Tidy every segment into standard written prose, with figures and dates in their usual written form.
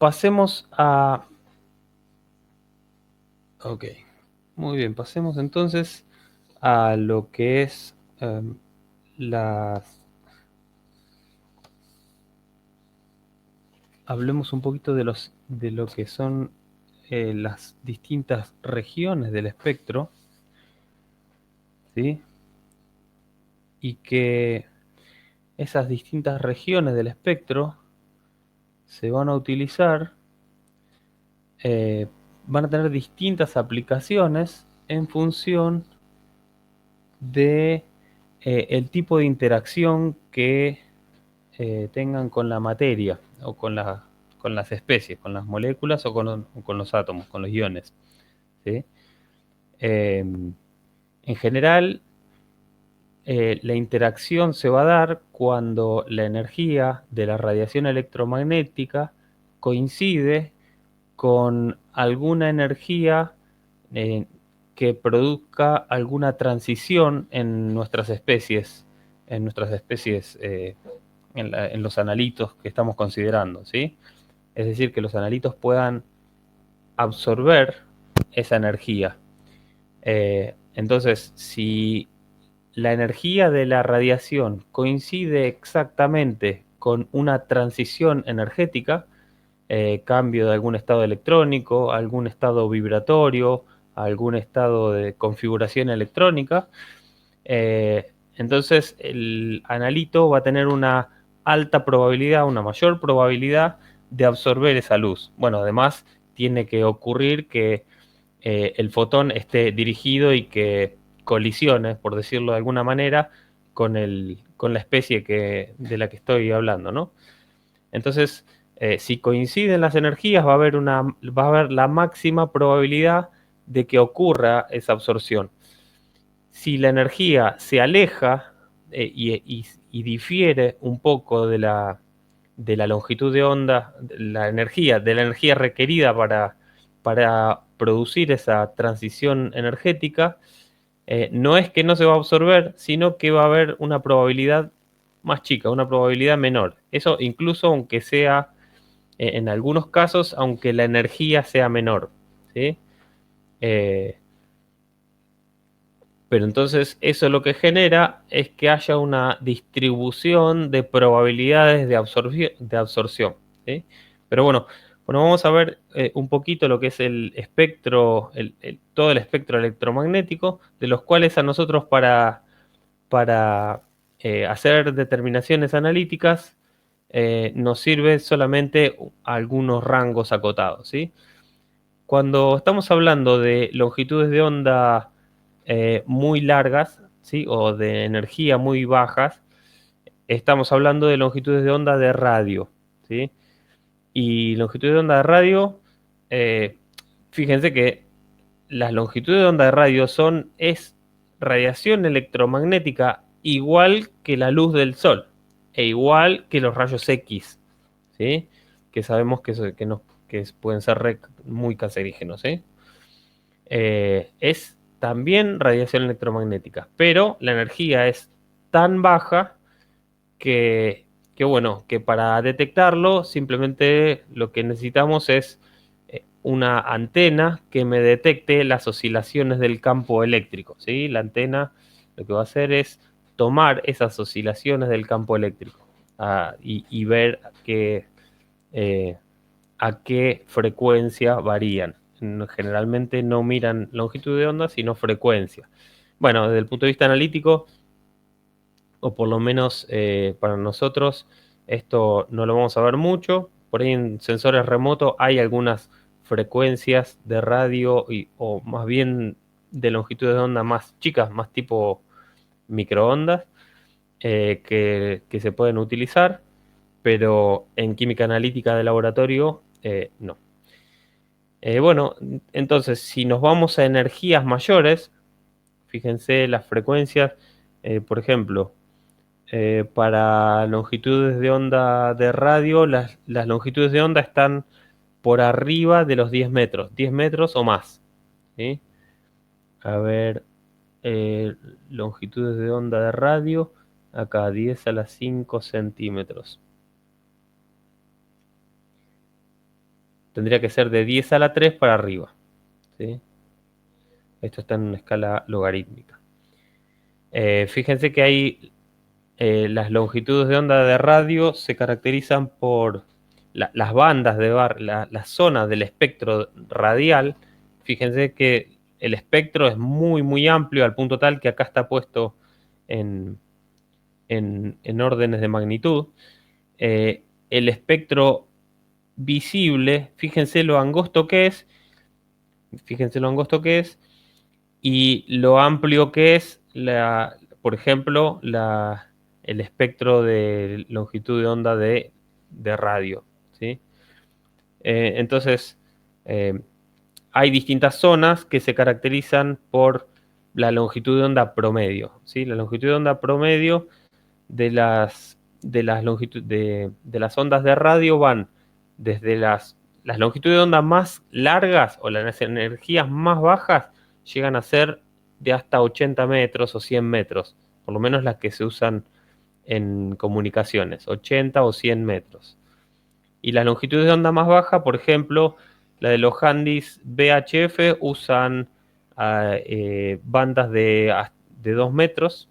pasemos a... Ok, muy bien, pasemos entonces a lo que es las... Hablemos un poquito de lo que son las distintas regiones del espectro, ¿sí? Y que esas distintas regiones del espectro se van a utilizar, eh, van a tener distintas aplicaciones en función de el tipo de interacción que tengan con la materia o con las especies, con las moléculas o con los átomos, con los iones, ¿sí? En general, la interacción se va a dar cuando la energía de la radiación electromagnética coincide con alguna energía eh, que produzca alguna transición en nuestras especies, en los analitos que estamos considerando, ¿sí? Es decir, que los analitos puedan absorber esa energía. Entonces, si la energía de la radiación coincide exactamente con una transición energética, cambio de algún estado electrónico, algún estado vibratorio, algún estado de configuración electrónica, entonces el analito va a tener una alta probabilidad, una mayor probabilidad de absorber esa luz. Bueno, además tiene que ocurrir que el fotón esté dirigido y que colisione, por decirlo de alguna manera, con la especie de la que estoy hablando, ¿no? Entonces, si coinciden las energías, va a haber la máxima probabilidad de que ocurra esa absorción. Si la energía se aleja y difiere un poco de la longitud de onda, de la energía requerida para producir esa transición energética, no es que no se va a absorber, sino que va a haber una probabilidad más chica, una probabilidad menor. Eso incluso aunque sea, en algunos casos, aunque la energía sea menor, ¿sí? Eh, pero entonces eso lo que genera es que haya una distribución de probabilidades de absorción, ¿sí? Pero bueno, vamos a ver un poquito lo que es el espectro, todo el espectro electromagnético, de los cuales a nosotros para hacer determinaciones analíticas nos sirve solamente algunos rangos acotados, ¿sí? Cuando estamos hablando de longitudes de onda muy largas, ¿sí? O de energía muy bajas, estamos hablando de longitudes de onda de radio, ¿sí? Y longitudes de onda de radio, eh, fíjense que las longitudes de onda de radio es radiación electromagnética igual que la luz del sol e igual que los rayos X, ¿sí? Que sabemos que pueden ser muy cancerígenos, ¿sí? Es también radiación electromagnética, pero la energía es tan baja que, que para detectarlo simplemente lo que necesitamos es una antena que me detecte las oscilaciones del campo eléctrico, ¿sí? La antena lo que va a hacer es tomar esas oscilaciones del campo eléctrico y ver eh, a qué frecuencia varían. Generalmente no miran longitud de onda, sino frecuencia. Bueno, desde el punto de vista analítico, o por lo menos para nosotros, esto no lo vamos a ver mucho. Por ahí en sensores remotos hay algunas frecuencias de radio o más bien de longitud de onda más chicas, más tipo microondas, que se pueden utilizar, pero en química analítica de laboratorio no. Bueno, entonces, si nos vamos a energías mayores, fíjense las frecuencias, por ejemplo, para longitudes de onda de radio, las longitudes de onda están por arriba de los 10 metros o más, ¿sí? A ver, longitudes de onda de radio, acá 10 a la 5 centímetros. tendría que ser de 10 a la 3 para arriba, ¿sí? Esto está en una escala logarítmica. Fíjense que hay las longitudes de onda de radio se caracterizan por las bandas de las zonas del espectro radial. Fíjense que el espectro es muy, muy amplio al punto tal que acá está puesto en, en órdenes de magnitud. El espectro visible, fíjense lo angosto que es, y lo amplio que es, por ejemplo, el espectro de longitud de onda de radio, ¿sí? Entonces, eh, hay distintas zonas que se caracterizan por la longitud de onda promedio, ¿sí? La longitud de onda promedio de las ondas de radio van desde las longitudes de onda más largas o las energías más bajas llegan a ser de hasta 80 metros o 100 metros, por lo menos las que se usan en comunicaciones, 80 o 100 metros. Y las longitudes de onda más baja, por ejemplo, la de los handys VHF usan bandas de 2 metros.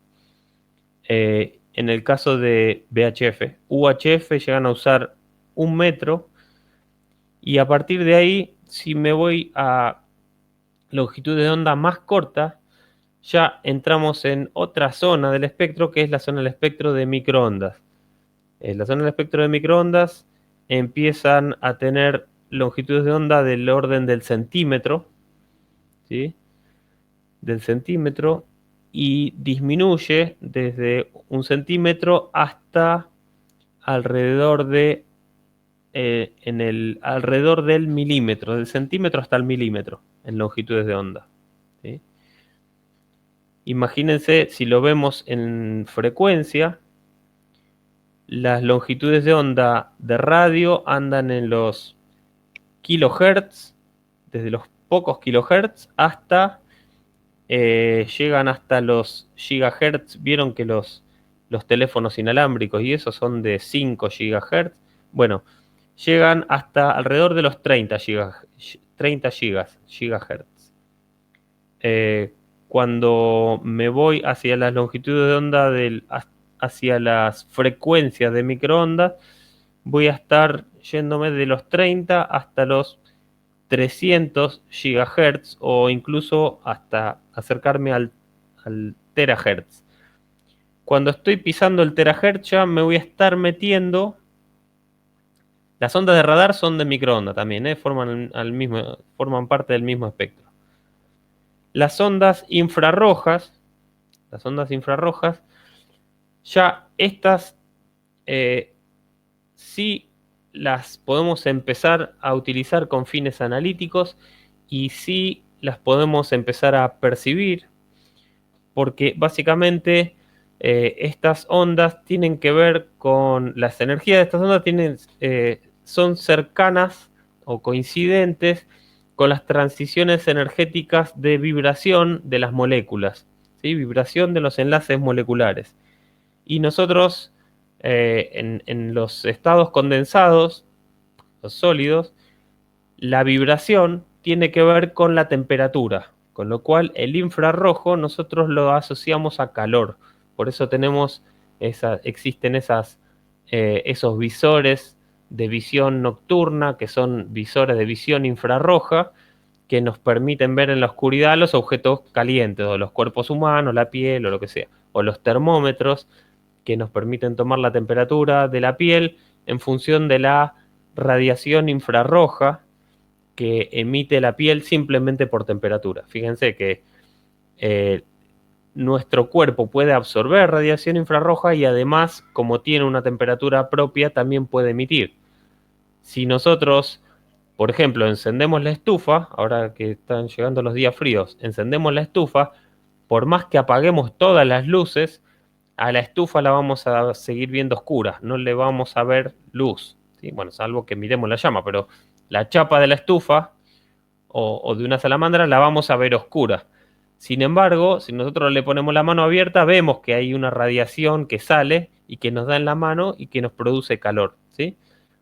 En el caso de VHF, UHF llegan a usar 1 metro. Y a partir de ahí, si me voy a longitudes de onda más cortas, ya entramos en otra zona del espectro, que es la zona del espectro de microondas. La zona del espectro de microondas empiezan a tener longitudes de onda del orden del centímetro, ¿sí? Del centímetro, y disminuye desde 1 centímetro hasta alrededor de alrededor del milímetro, del centímetro hasta el milímetro en longitudes de onda, ¿sí? Imagínense, si lo vemos en frecuencia, las longitudes de onda de radio andan en los kilohertz, desde los pocos kilohertz hasta llegan hasta los gigahertz. Vieron que los teléfonos inalámbricos y eso son de 5 gigahertz. Bueno, llegan hasta alrededor de los 30 gigahertz. Cuando me voy hacia las longitudes de onda hacia las frecuencias de microondas, voy a estar yéndome de los 30 hasta los 300 gigahertz o incluso hasta acercarme al terahertz. Cuando estoy pisando el terahertz ya me voy a estar metiendo. Las ondas de radar son de microondas también, forman parte del mismo espectro. Las ondas infrarrojas, ya estas sí las podemos empezar a utilizar con fines analíticos y sí las podemos empezar a percibir, porque básicamente estas ondas tienen que ver con las energías de estas ondas son cercanas o coincidentes con las transiciones energéticas de vibración de las moléculas, ¿sí? Vibración de los enlaces moleculares. Y nosotros en los estados condensados, los sólidos, la vibración tiene que ver con la temperatura, con lo cual el infrarrojo nosotros lo asociamos a calor. Por eso existen esos visores de visión nocturna, que son visores de visión infrarroja, que nos permiten ver en la oscuridad los objetos calientes, o los cuerpos humanos, la piel, o lo que sea. O los termómetros, que nos permiten tomar la temperatura de la piel en función de la radiación infrarroja que emite la piel simplemente por temperatura. Fíjense que nuestro cuerpo puede absorber radiación infrarroja y además, como tiene una temperatura propia, también puede emitir. Si nosotros, por ejemplo, encendemos la estufa, ahora que están llegando los días fríos, encendemos la estufa, por más que apaguemos todas las luces, a la estufa la vamos a seguir viendo oscura, no le vamos a ver luz, ¿sí? Bueno, salvo que miremos la llama, pero la chapa de la estufa o de una salamandra la vamos a ver oscura. Sin embargo, si nosotros le ponemos la mano abierta, vemos que hay una radiación que sale y que nos da en la mano y que nos produce calor, ¿sí?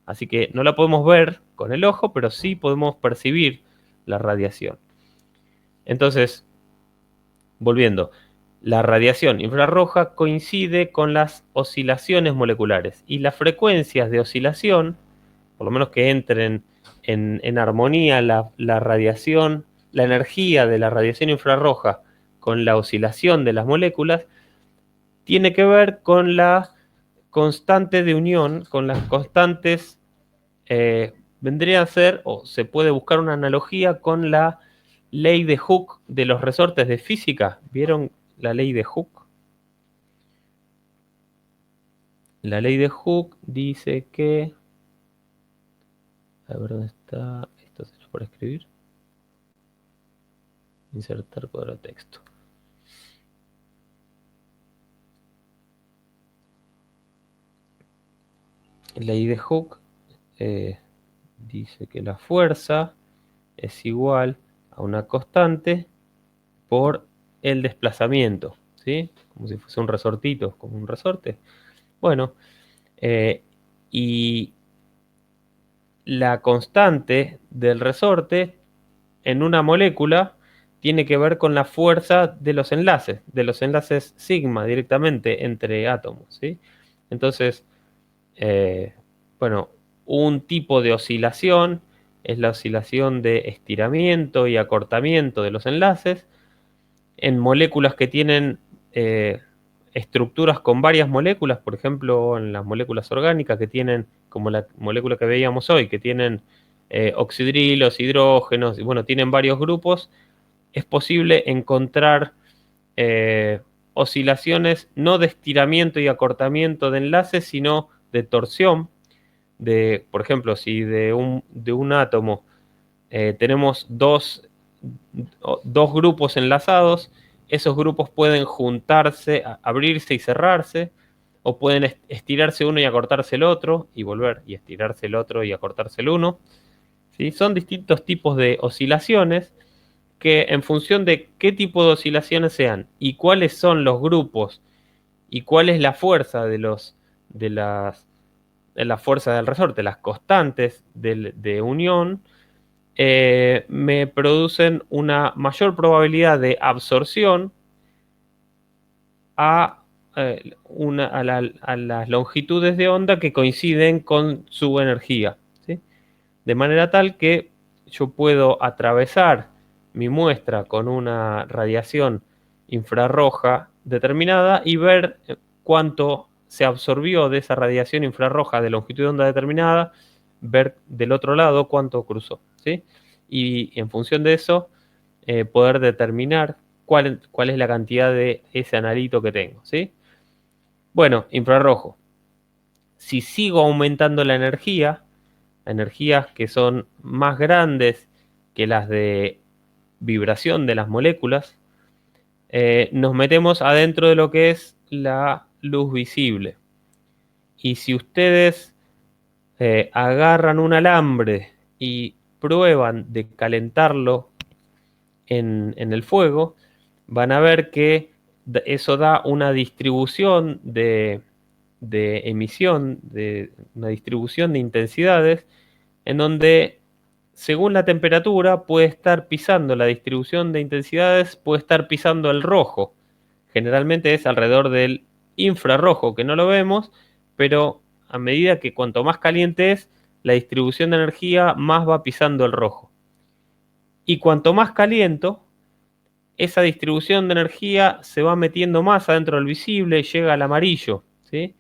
Así que no la podemos ver con el ojo, pero sí podemos percibir la radiación. Entonces, volviendo, la radiación infrarroja coincide con las oscilaciones moleculares y las frecuencias de oscilación, por lo menos que entren en armonía la radiación, la energía de la radiación infrarroja con la oscilación de las moléculas, tiene que ver con la constante de unión, con las constantes, vendría a ser, o se puede buscar una analogía con la ley de Hooke de los resortes de física. ¿Vieron la ley de Hooke? La ley de Hooke dice que... A ver dónde está. Esto será por escribir. Insertar cuadro de texto. La ley de Hooke dice que la fuerza es igual a una constante por el desplazamiento, ¿sí? Como si fuese un resortito, como un resorte. Bueno, y la constante del resorte en una molécula tiene que ver con la fuerza de los enlaces sigma directamente entre átomos, ¿sí? Entonces, bueno, un tipo de oscilación es la oscilación de estiramiento y acortamiento de los enlaces en moléculas que tienen estructuras con varias moléculas, por ejemplo, en las moléculas orgánicas que tienen, como la molécula que veíamos hoy, que tienen oxidrilos, hidrógenos, y bueno, tienen varios grupos, es posible encontrar oscilaciones no de estiramiento y acortamiento de enlaces, sino de torsión. Por ejemplo, si de un átomo tenemos dos grupos enlazados, esos grupos pueden juntarse, abrirse y cerrarse, o pueden estirarse uno y acortarse el otro, y volver, y estirarse el otro y acortarse el uno. ¿Sí? Son distintos tipos de oscilaciones que en función de qué tipo de oscilaciones sean y cuáles son los grupos y cuál es la fuerza de la fuerza del resorte, las constantes de unión, me producen una mayor probabilidad de absorción a, a las longitudes de onda que coinciden con su energía, ¿sí? De manera tal que yo puedo atravesar mi muestra con una radiación infrarroja determinada y ver cuánto se absorbió de esa radiación infrarroja de longitud de onda determinada, ver del otro lado cuánto cruzó, ¿sí? Y en función de eso, poder determinar cuál es la cantidad de ese analito que tengo, ¿sí? Bueno, infrarrojo. Si sigo aumentando la energía, energías que son más grandes que las de vibración de las moléculas, nos metemos adentro de lo que es la luz visible. Y si ustedes agarran un alambre y prueban de calentarlo en el fuego, van a ver que eso da una distribución de emisión, de una distribución de intensidades, en donde según la temperatura puede estar pisando la distribución de intensidades, puede estar pisando el rojo. Generalmente es alrededor del infrarrojo, que no lo vemos, pero a medida que cuanto más caliente es, la distribución de energía más va pisando el rojo. Y cuanto más caliento, esa distribución de energía se va metiendo más adentro del visible y llega al amarillo, ¿sí?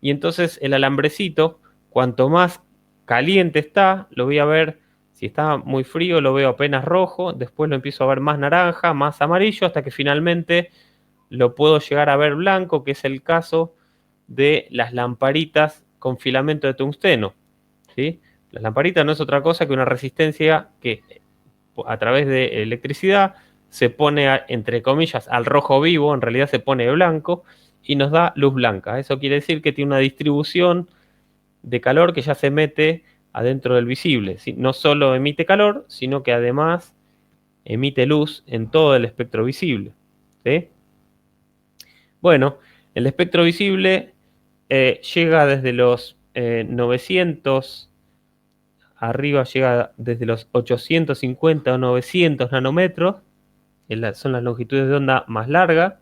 Y entonces el alambrecito, cuanto más caliente está, lo voy a ver, si está muy frío lo veo apenas rojo, después lo empiezo a ver más naranja, más amarillo, hasta que finalmente lo puedo llegar a ver blanco, que es el caso de las lamparitas con filamento de tungsteno, ¿sí? Las lamparitas no es otra cosa que una resistencia que a través de electricidad se pone, entre comillas, al rojo vivo, en realidad se pone blanco y nos da luz blanca. Eso quiere decir que tiene una distribución de calor que ya se mete adentro del visible, ¿sí? No solo emite calor, sino que además emite luz en todo el espectro visible, ¿sí? Bueno, el espectro visible llega desde los 900 arriba llega desde los 850 o 900 nanómetros, son las longitudes de onda más largas.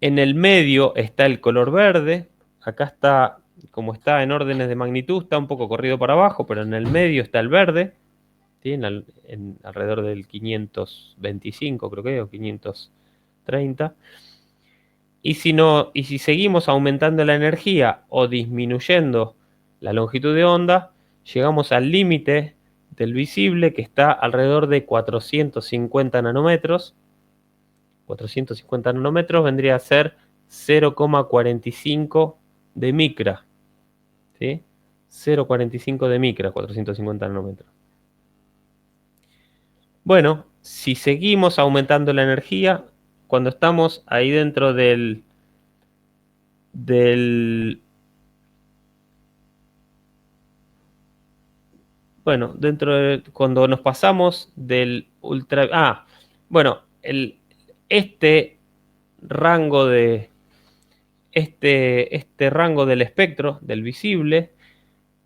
En el medio está el color verde, acá está, como está en órdenes de magnitud, está un poco corrido para abajo, pero en el medio está el verde, ¿sí? Alrededor del 525 creo que, o 530. Y si seguimos aumentando la energía o disminuyendo la longitud de onda, llegamos al límite del visible, que está alrededor de 450 nanómetros. 450 nanómetros vendría a ser 0,45 de micra, ¿sí? 0,45 de micra, 450 nanómetros. Bueno, si seguimos aumentando la energía, cuando estamos ahí dentro bueno, cuando nos pasamos del ultra... bueno, este rango este rango del espectro, del visible,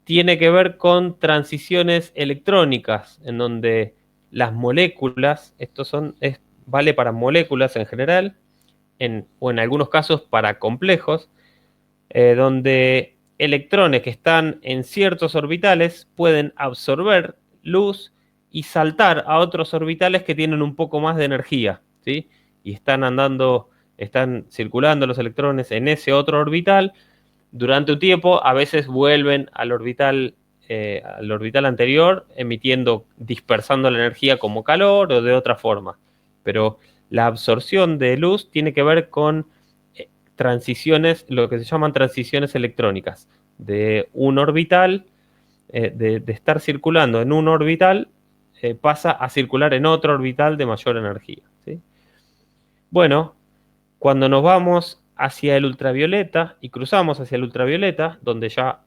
tiene que ver con transiciones electrónicas, en donde las moléculas, vale para moléculas en general, o en algunos casos para complejos, donde electrones que están en ciertos orbitales pueden absorber luz y saltar a otros orbitales que tienen un poco más de energía, ¿sí? Y están circulando los electrones en ese otro orbital durante un tiempo, a veces vuelven al orbital anterior, dispersando la energía como calor o de otra forma. Pero la absorción de luz tiene que ver con transiciones, lo que se llaman transiciones electrónicas, de un orbital, de estar circulando en un orbital, pasa a circular en otro orbital de mayor energía, ¿sí? Bueno, cuando nos vamos hacia el ultravioleta y cruzamos hacia el ultravioleta, donde ya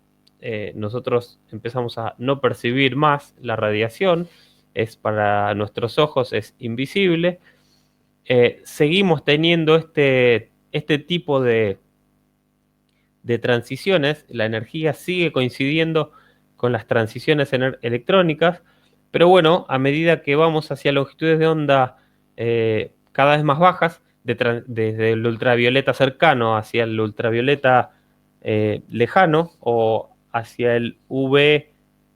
nosotros empezamos a no percibir más la radiación, para nuestros ojos es invisible, seguimos teniendo este tipo de transiciones, la energía sigue coincidiendo con las transiciones electrónicas, pero bueno, a medida que vamos hacia longitudes de onda cada vez más bajas, desde el ultravioleta cercano hacia el ultravioleta lejano, o hacia el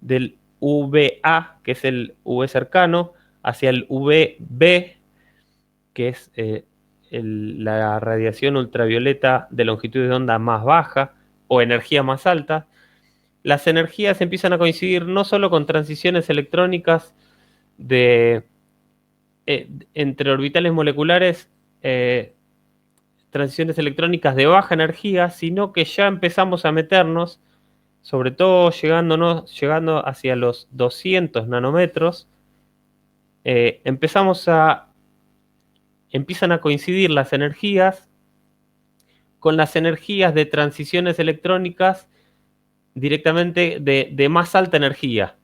del UVA, que es el UV cercano, hacia el UVB, que es la radiación ultravioleta de longitud de onda más baja o energía más alta, las energías empiezan a coincidir no solo con transiciones electrónicas entre orbitales moleculares, transiciones electrónicas de baja energía, sino que ya empezamos a meternos, sobre todo llegando hacia los 200 nanómetros, empiezan a coincidir las energías con las energías de transiciones electrónicas directamente de más alta energía.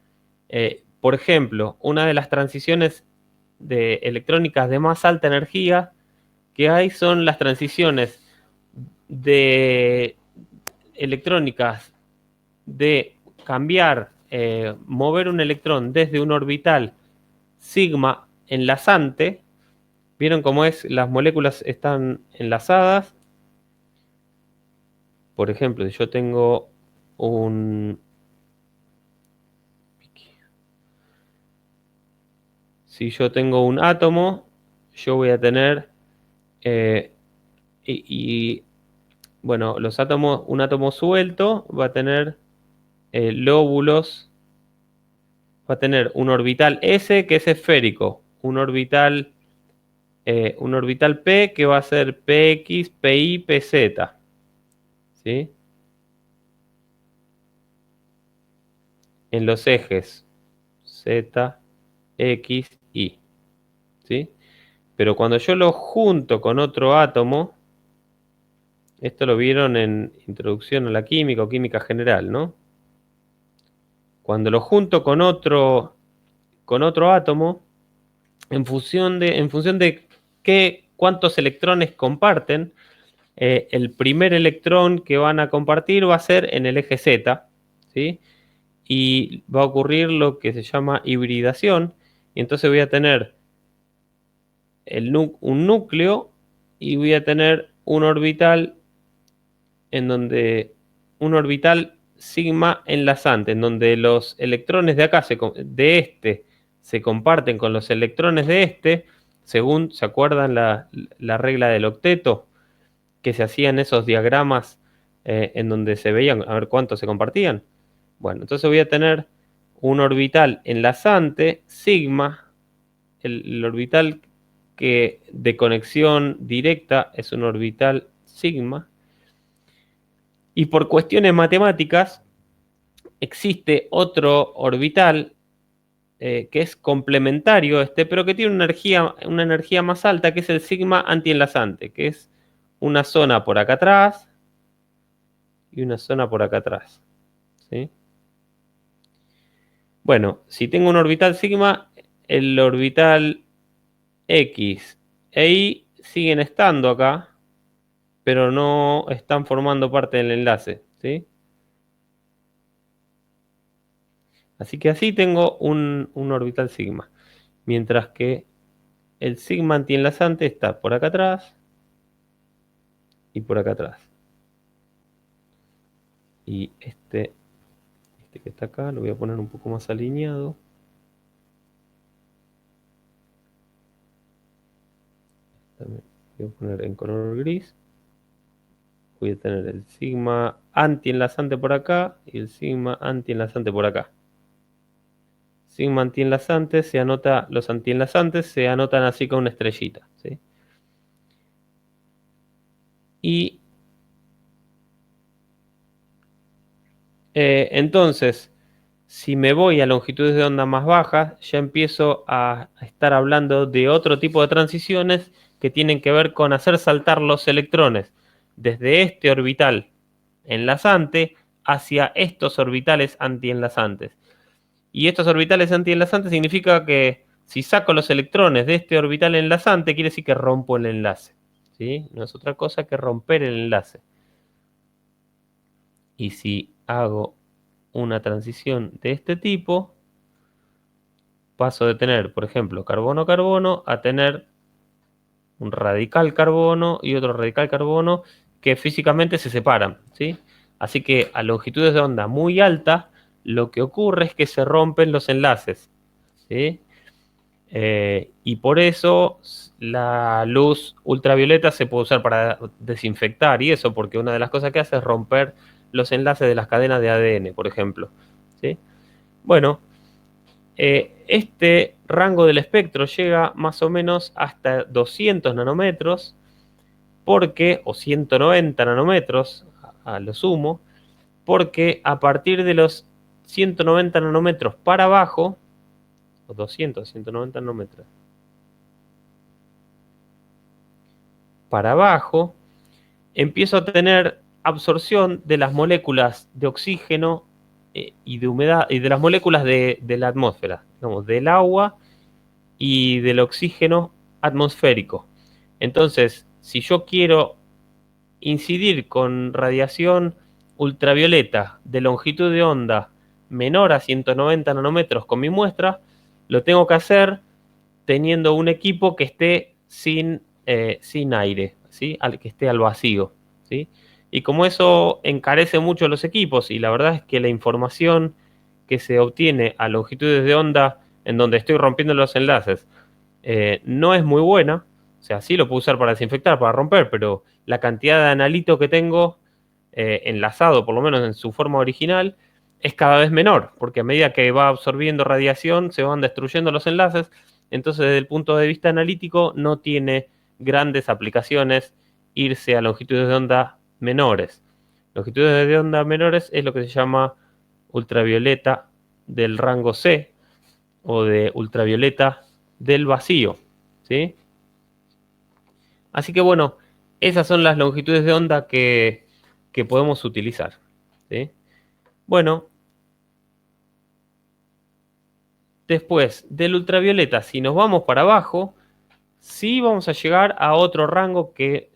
Por ejemplo, una de las transiciones electrónicas de más alta energía que hay son las transiciones electrónicas de cambiar, mover un electrón desde un orbital sigma enlazante. ¿Vieron cómo es? Las moléculas están enlazadas. Por ejemplo, si yo tengo un átomo, yo voy a tener bueno, un átomo suelto va a tener lóbulos, va a tener un orbital S que es esférico, un orbital P que va a ser PX, PY, PZ, ¿sí? En los ejes Z, X, Y, ¿sí? Pero cuando yo lo junto con otro átomo, esto lo vieron en Introducción a la Química o Química General, ¿no? Cuando lo junto con otro átomo, en función de cuántos electrones comparten, el primer electrón que van a compartir va a ser en el eje Z, ¿sí? y va a ocurrir lo que se llama hibridación. Y entonces voy a tener un núcleo y voy a tener un orbital en donde un orbital sigma enlazante, en donde los electrones de acá, de este, se comparten con los electrones de este, según, ¿se acuerdan la regla del octeto? Que se hacían esos diagramas en donde se veían a ver cuántos se compartían. Bueno, entonces voy a tener un orbital enlazante, sigma, el orbital que de conexión directa es un orbital sigma, y por cuestiones matemáticas existe otro orbital que es complementario a este, pero que tiene una energía más alta, que es el sigma antienlazante, que es una zona por acá atrás y una zona por acá atrás. ¿Sí? Bueno, si tengo un orbital sigma, el orbital X e Y siguen estando acá, pero no están formando parte del enlace. ¿Sí? Así que así tengo un orbital sigma. Mientras que el sigma antienlazante está por acá atrás y por acá atrás. Y este que está acá lo voy a poner un poco más alineado. También voy a poner en color gris. Voy a tener el sigma antienlazante por acá y el sigma antienlazante por acá. Sigma antienlazante se anota, los antienlazantes se anotan así con una estrellita. ¿Sí? Y entonces, si me voy a longitudes de onda más bajas, ya empiezo a estar hablando de otro tipo de transiciones que tienen que ver con hacer saltar los electrones desde este orbital enlazante hacia estos orbitales antienlazantes. Y estos orbitales antienlazantes significa que si saco los electrones de este orbital enlazante, quiere decir que rompo el enlace. ¿Sí? No es otra cosa que romper el enlace. Y si hago una transición de este tipo, paso de tener, por ejemplo, carbono-carbono a tener un radical carbono y otro radical carbono que físicamente se separan, ¿sí? Así que a longitudes de onda muy altas, lo que ocurre es que se rompen los enlaces, ¿sí? Y por eso la luz ultravioleta se puede usar para desinfectar y eso, porque una de las cosas que hace es romper los enlaces de las cadenas de ADN, por ejemplo, ¿sí? Bueno, este rango del espectro llega más o menos hasta 200 nanómetros, o 190 nanómetros a lo sumo, porque a partir de los 190 nanómetros para abajo, o 200, 190 nanómetros para abajo, empiezo a tener absorción de las moléculas de oxígeno y de humedad, y de las moléculas de la atmósfera, digamos, del agua y del oxígeno atmosférico. Entonces, si yo quiero incidir con radiación ultravioleta de longitud de onda menor a 190 nanómetros con mi muestra, lo tengo que hacer teniendo un equipo que esté sin aire, ¿sí? Que esté al vacío, ¿sí? Y como eso encarece mucho los equipos, y la verdad es que la información que se obtiene a longitudes de onda en donde estoy rompiendo los enlaces no es muy buena, o sea, sí lo puedo usar para desinfectar, para romper, pero la cantidad de analito que tengo enlazado, por lo menos en su forma original, es cada vez menor, porque a medida que va absorbiendo radiación se van destruyendo los enlaces. Entonces, desde el punto de vista analítico, no tiene grandes aplicaciones irse a longitudes de onda menores. Longitudes de onda menores es lo que se llama ultravioleta del rango C o de ultravioleta del vacío, ¿sí? Así que bueno, esas son las longitudes de onda que podemos utilizar, ¿sí? Bueno, después del ultravioleta, si nos vamos para abajo, sí vamos a llegar a otro rango que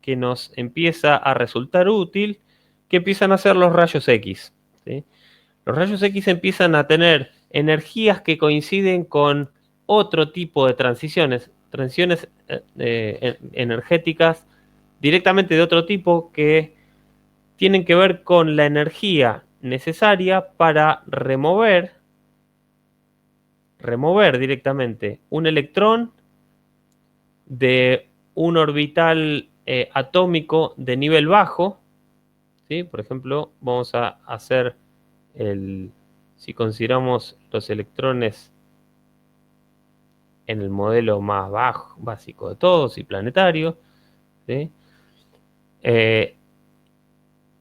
nos empieza a resultar útil, que empiezan a ser los rayos X, ¿sí? Los rayos X empiezan a tener energías que coinciden con otro tipo de transiciones energéticas directamente de otro tipo que tienen que ver con la energía necesaria para remover directamente un electrón de un orbital atómico de nivel bajo, ¿sí? Por ejemplo, vamos a hacer si consideramos los electrones en el modelo más bajo, básico de todos y planetario, ¿sí?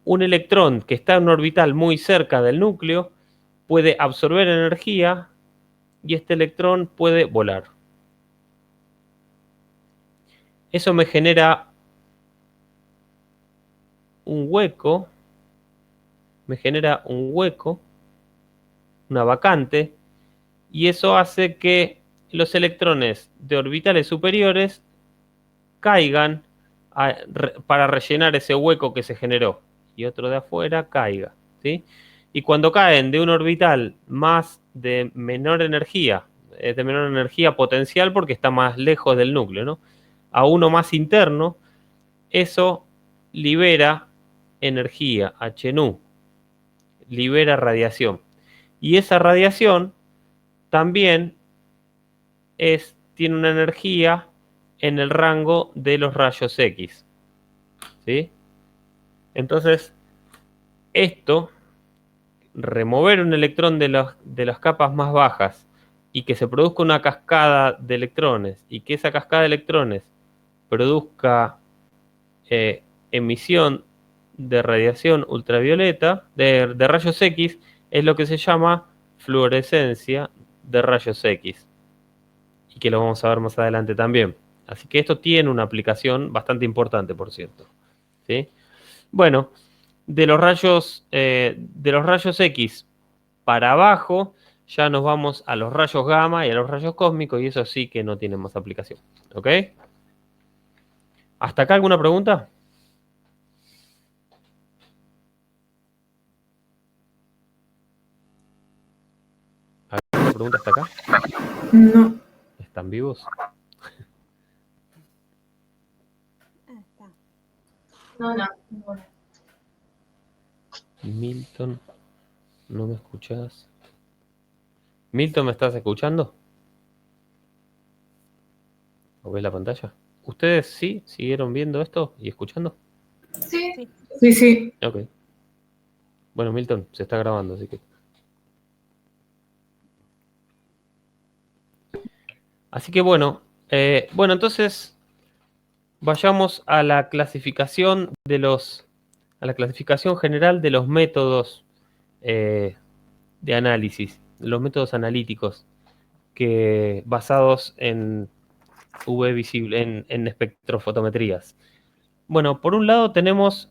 Un electrón que está en un orbital muy cerca del núcleo puede absorber energía y este electrón puede volar. Eso me genera un hueco, una vacante, y eso hace que los electrones de orbitales superiores caigan para rellenar ese hueco que se generó y otro de afuera caiga, ¿sí? Y cuando caen de un orbital de menor energía potencial porque está más lejos del núcleo, ¿no? A uno más interno, eso libera energía, HNU, libera radiación. Y esa radiación también tiene una energía en el rango de los rayos X, ¿sí? Entonces, remover un electrón de las capas más bajas y que se produzca una cascada de electrones y que esa cascada de electrones produzca emisión de radiación ultravioleta, de rayos X, es lo que se llama fluorescencia de rayos X. Y que lo vamos a ver más adelante también. Así que esto tiene una aplicación bastante importante, por cierto, ¿sí? Bueno, de los rayos X para abajo, ya nos vamos a los rayos gamma y a los rayos cósmicos, y eso sí que no tiene más aplicación. ¿Ok? ¿Hasta acá alguna pregunta? ¿Alguna pregunta hasta acá? No. ¿Están vivos? No. Milton, ¿no me escuchás? Milton, ¿me estás escuchando? ¿O ves la pantalla? ¿Ustedes sí siguieron viendo esto y escuchando? Sí. Ok. Bueno, Milton, se está grabando, así que... Así que bueno, entonces vayamos a la clasificación a la clasificación general de los métodos de análisis, los métodos analíticos basados en UV visible, en espectrofotometrías. Bueno, por un lado tenemos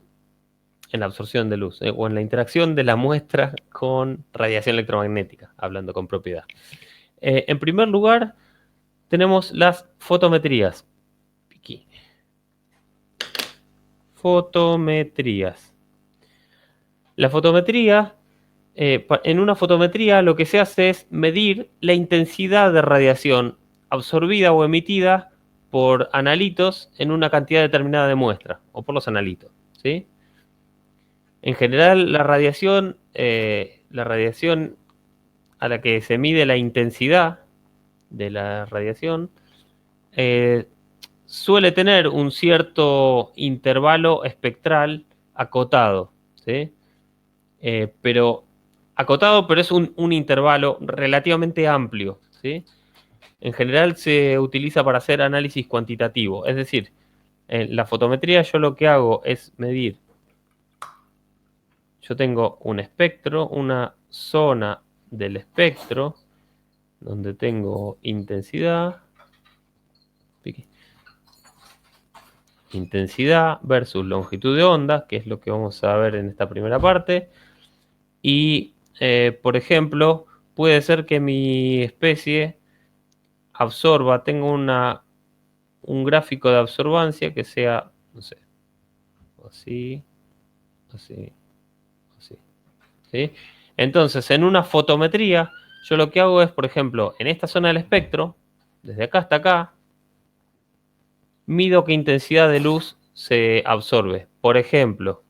en la absorción de luz o en la interacción de la muestra con radiación electromagnética, hablando con propiedad. En primer lugar, tenemos las fotometrías. Aquí. Fotometrías. La fotometría, en una fotometría lo que se hace es medir la intensidad de radiación absorbida o emitida por analitos en una cantidad determinada de muestra, o por los analitos, ¿sí? En general, la radiación a la que se mide la intensidad de la radiación, suele tener un cierto intervalo espectral acotado, ¿sí? Pero acotado, pero es un intervalo relativamente amplio, ¿sí? En general se utiliza para hacer análisis cuantitativo, es decir, en la fotometría yo lo que hago es medir. Yo tengo un espectro, una zona del espectro, donde tengo intensidad versus longitud de onda, que es lo que vamos a ver en esta primera parte. Y, por ejemplo, puede ser que mi especie absorba, tengo un gráfico de absorbancia que sea, no sé, así, así, así, ¿sí? Entonces, en una fotometría, yo lo que hago es, por ejemplo, en esta zona del espectro, desde acá hasta acá, mido qué intensidad de luz se absorbe. Por ejemplo,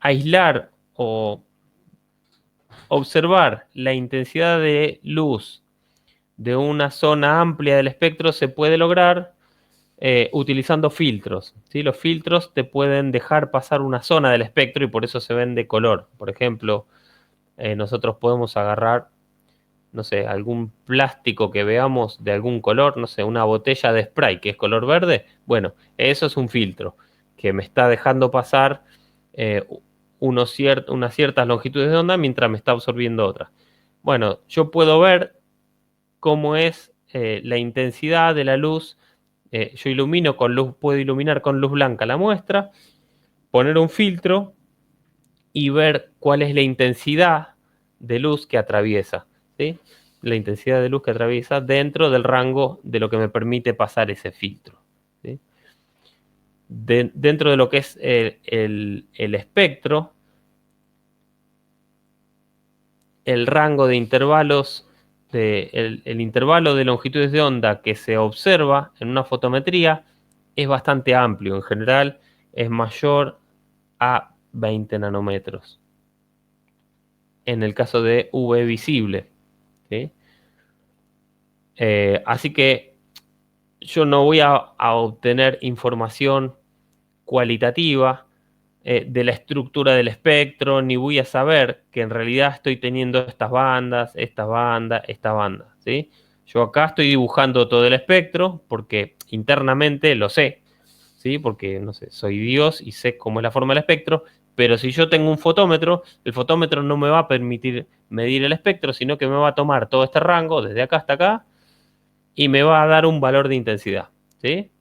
aislar o observar la intensidad de luz de una zona amplia del espectro se puede lograr utilizando filtros, ¿sí? Los filtros te pueden dejar pasar una zona del espectro y por eso se ven de color. Por ejemplo, nosotros podemos agarrar, no sé, algún plástico que veamos de algún color, no sé, una botella de spray que es color verde. Bueno, eso es un filtro que me está dejando pasar eh, unas ciertas longitudes de onda mientras me está absorbiendo otras. Bueno, yo puedo ver cómo es la intensidad de la luz. Yo ilumino con luz, puedo iluminar con luz blanca la muestra, poner un filtro y ver cuál es la intensidad de luz que atraviesa, ¿sí? La intensidad de luz que atraviesa dentro del rango de lo que me permite pasar ese filtro, ¿sí? Dentro de lo que es el espectro, el rango de intervalos, el intervalo de longitudes de onda que se observa en una fotometría es bastante amplio. En general es mayor a 20 nanómetros. En el caso de UV visible, ¿sí? Así que yo no voy a obtener información cualitativa de la estructura del espectro, ni voy a saber que en realidad estoy teniendo estas bandas, esta banda, esta banda, ¿sí? Yo acá estoy dibujando todo el espectro porque internamente lo sé, ¿sí? Porque, no sé, soy Dios y sé cómo es la forma del espectro, pero si yo tengo un fotómetro, el fotómetro no me va a permitir medir el espectro, sino que me va a tomar todo este rango, desde acá hasta acá, y me va a dar un valor de intensidad, ¿sí?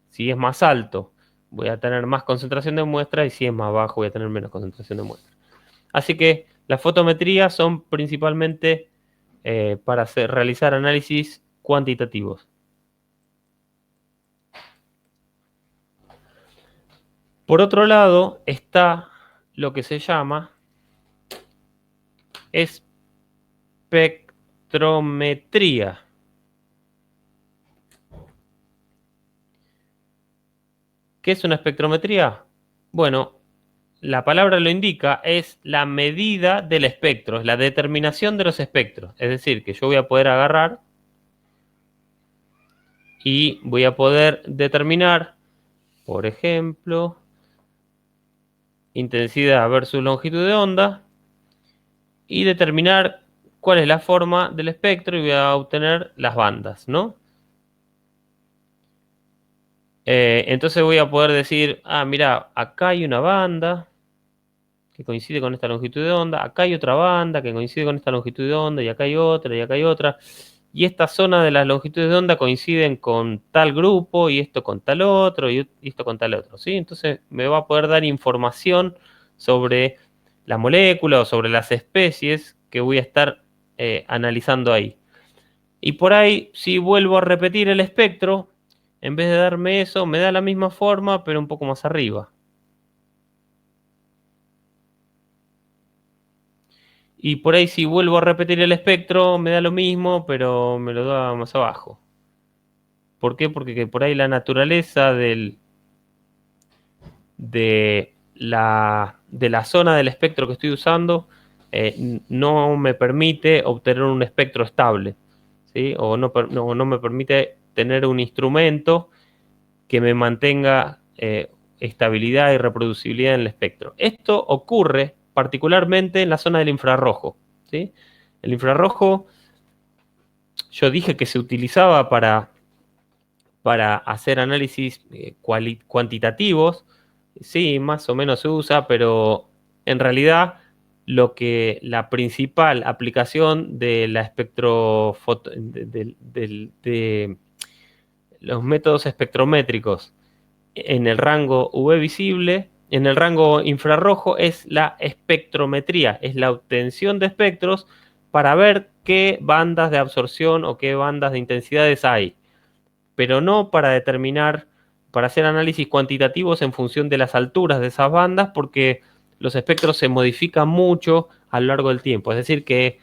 Si es más alto, voy a tener más concentración de muestra y si es más bajo, voy a tener menos concentración de muestra. Así que las fotometrías son principalmente para realizar análisis cuantitativos. Por otro lado, está lo que se llama espectrometría. ¿Qué es una espectrometría? Bueno, la palabra lo indica, es la medida del espectro, es la determinación de los espectros. Es decir, que yo voy a poder agarrar y voy a poder determinar, por ejemplo, intensidad versus longitud de onda y determinar cuál es la forma del espectro y voy a obtener las bandas, ¿no? Entonces voy a poder decir, mira, acá hay una banda que coincide con esta longitud de onda, acá hay otra banda que coincide con esta longitud de onda y acá hay otra y acá hay otra. Y esta zona de las longitudes de onda coinciden con tal grupo y esto con tal otro y esto con tal otro, ¿sí? Entonces me va a poder dar información sobre la molécula o sobre las especies que voy a estar analizando ahí. Y por ahí, si vuelvo a repetir el espectro, en vez de darme eso, me da la misma forma, pero un poco más arriba. Y por ahí, si vuelvo a repetir el espectro, me da lo mismo, pero me lo da más abajo. ¿Por qué? Porque por ahí la naturaleza de la zona del espectro que estoy usando no me permite obtener un espectro estable, ¿sí? O no me permite tener un instrumento que me mantenga estabilidad y reproducibilidad en el espectro. Esto ocurre particularmente en la zona del infrarrojo, ¿sí? El infrarrojo, yo dije que se utilizaba para hacer análisis cuantitativos. Sí, más o menos se usa, pero en realidad la principal aplicación de la de los métodos espectrométricos en el rango UV visible, en el rango infrarrojo, es la espectrometría, es la obtención de espectros para ver qué bandas de absorción o qué bandas de intensidades hay, pero no para determinar, para hacer análisis cuantitativos en función de las alturas de esas bandas, porque los espectros se modifican mucho a lo largo del tiempo. Es decir, que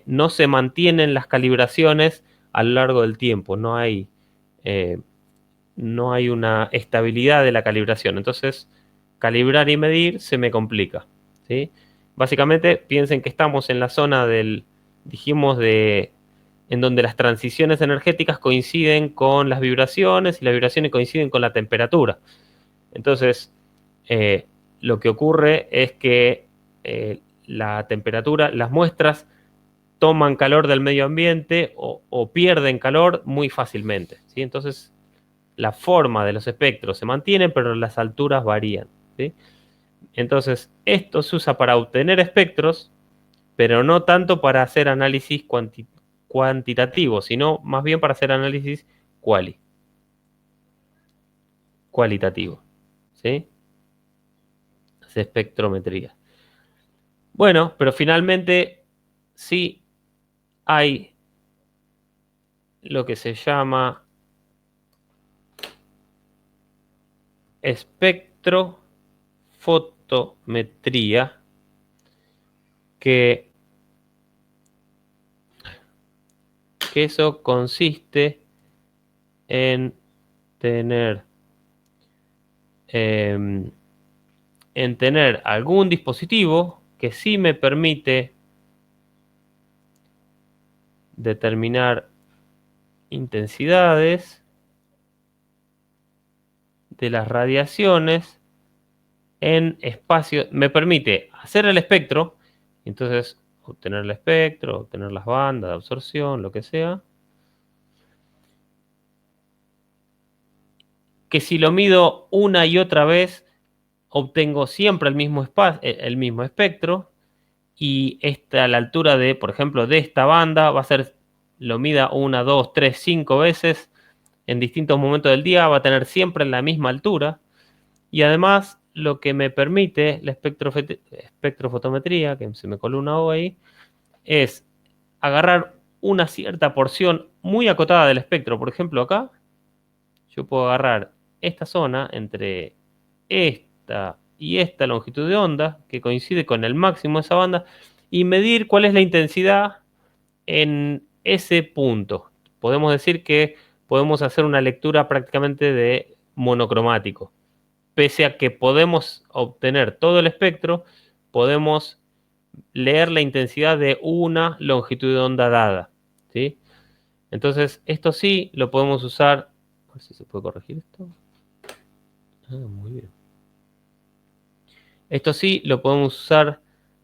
no se mantienen las calibraciones a lo largo del tiempo. No hay una estabilidad de la calibración. Entonces, calibrar y medir se me complica, ¿sí? Básicamente, piensen que estamos en la zona dijimos, en donde las transiciones energéticas coinciden con las vibraciones y las vibraciones coinciden con la temperatura. Entonces, lo que ocurre es que la temperatura, las muestras toman calor del medio ambiente o pierden calor muy fácilmente, ¿sí? Entonces, la forma de los espectros se mantiene, pero las alturas varían, ¿sí? Entonces, esto se usa para obtener espectros, pero no tanto para hacer análisis cuantitativo, sino más bien para hacer análisis cualitativo, ¿sí? Es espectrometría. Bueno, pero finalmente sí hay lo que se llama espectrofotometría, que eso consiste en tener algún dispositivo que sí me permite determinar intensidades de las radiaciones en espacio. Me permite hacer el espectro, entonces obtener el espectro, obtener las bandas de absorción, lo que sea. Que si lo mido una y otra vez, obtengo siempre el mismo espectro, y a la altura de, por ejemplo, de esta banda, va a ser, lo mida 1, 2, 3, 5 veces en distintos momentos del día, va a tener siempre la misma altura, y además lo que me permite la espectrofotometría, que se me coló una O ahí, es agarrar una cierta porción muy acotada del espectro. Por ejemplo, acá yo puedo agarrar esta zona entre esta y esta longitud de onda, que coincide con el máximo de esa banda, y medir cuál es la intensidad en ese punto. Podemos decir que podemos hacer una lectura prácticamente de monocromático. Pese a que podemos obtener todo el espectro, podemos leer la intensidad de una longitud de onda dada, ¿sí? Entonces, esto sí lo podemos usar. A ver si se puede corregir esto. Muy bien. Esto sí lo podemos usar